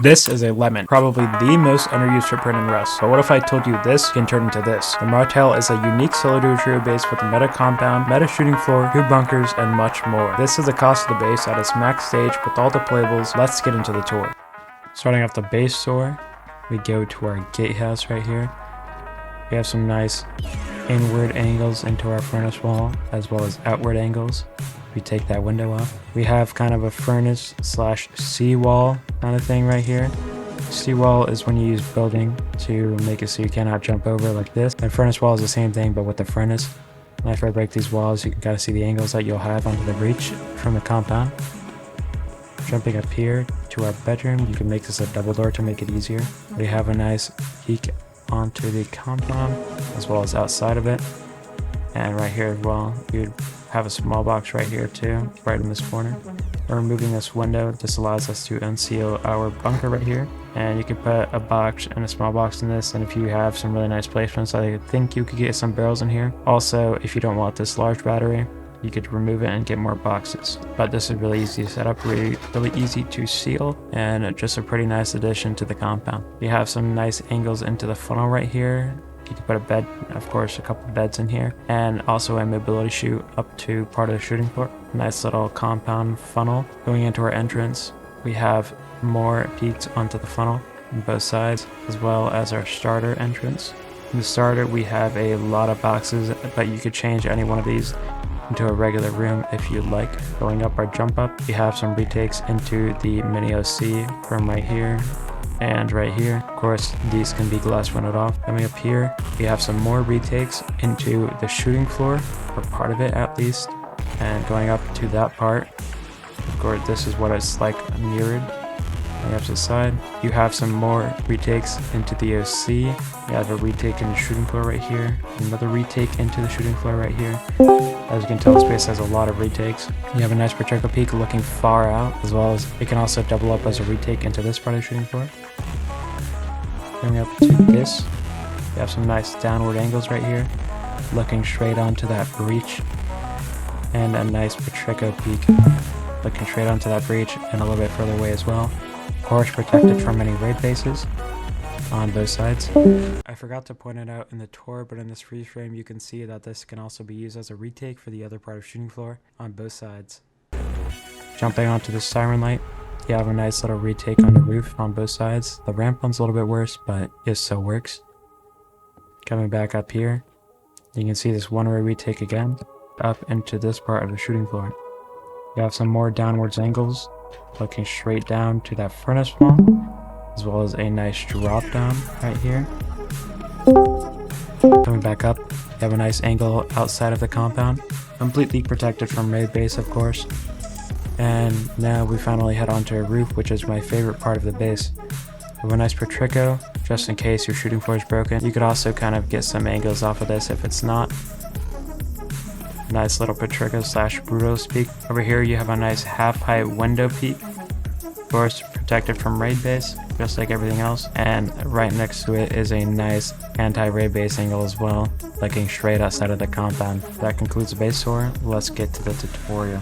This is a lemon, probably the most underused footprint in Rust. But what if I told you this can turn into this? The Martell is a unique solo duo trio base with a meta compound, meta shooting floor, 2 bunkers, and much more. This is the cost of the base at its max stage with all the playables. Let's get into the tour. Starting off the base tour, we go to our gatehouse right here. We have some nice inward angles into our furnace wall, as well as outward angles. We take that window off. We have kind of a furnace slash seawall kind of thing right here. Seawall is when you use building to make it so you cannot jump over like this. And furnace wall is the same thing, but with the furnace. And after I break these walls, you can kind of see the angles that you'll have onto the breach from the compound. Jumping up here to our bedroom, you can make this a double door to make it easier. We have a nice peek onto the compound as well as outside of it. And right here as well, you'd have a small box right here too, right in this corner. We're removing this window. This allows us to unseal our bunker right here. And you can put a box and a small box in this. And if you have some really nice placements, I think you could get some barrels in here. Also, if you don't want this large battery, you could remove it and get more boxes. But this is really easy to set up, really easy to seal, and just a pretty nice addition to the compound. You have some nice angles into the funnel right here. You can put a bed, of course, a couple beds in here, and also a mobility chute up to part of the shooting floor. Nice little compound funnel going into our entrance. We have more peaks onto the funnel on both sides, as well as our starter entrance. In the starter, we have a lot of boxes, but you could change any one of these into a regular room if you'd like. Going up our jump up, we have some retakes into the mini OC from right here and right here. Of course, these can be glass windowed off. Coming up here, we have some more retakes into the shooting floor, or part of it at least. And going up to that part, of course, this is what it's like mirrored. Going up to the side, you have some more retakes into the OC. You have a retake in the shooting floor right here, another retake into the shooting floor right here. As you can tell, this space has a lot of retakes. You have a nice Pacheco peak looking far out, as well as it can also double up as a retake into this part of the shooting floor. Going up to this, you have some nice downward angles right here, looking straight onto that breach, and a nice Pacheco peak looking straight onto that breach and a little bit further away as well. Of course, protected from any raid bases on both sides. I forgot to point it out in the tour, but in this freeze frame you can see that this can also be used as a retake for the other part of shooting floor on both sides. Jumping onto the siren light, you have a nice little retake on the roof on both sides. The ramp one's a little bit worse, but it still works. Coming back up here, you can see this one-way retake again up into this part of the shooting floor. You have some more downwards angles looking straight down to that furnace wall, as well as a nice drop down right here. Coming back up, you have a nice angle outside of the compound, completely protected from raid base, of course. And now we finally head onto a roof, which is my favorite part of the base. We have a nice Pacheco, just in case your shooting floor is broken. You could also kind of get some angles off of this if it's not. Nice little Pacheco slash Brutos peak. Over here you have a nice half-height window peak. Of course, protected from raid base, just like everything else. And right next to it is a nice anti-raid base angle as well, looking straight outside of the compound. That concludes the base tour. Let's get to the tutorial.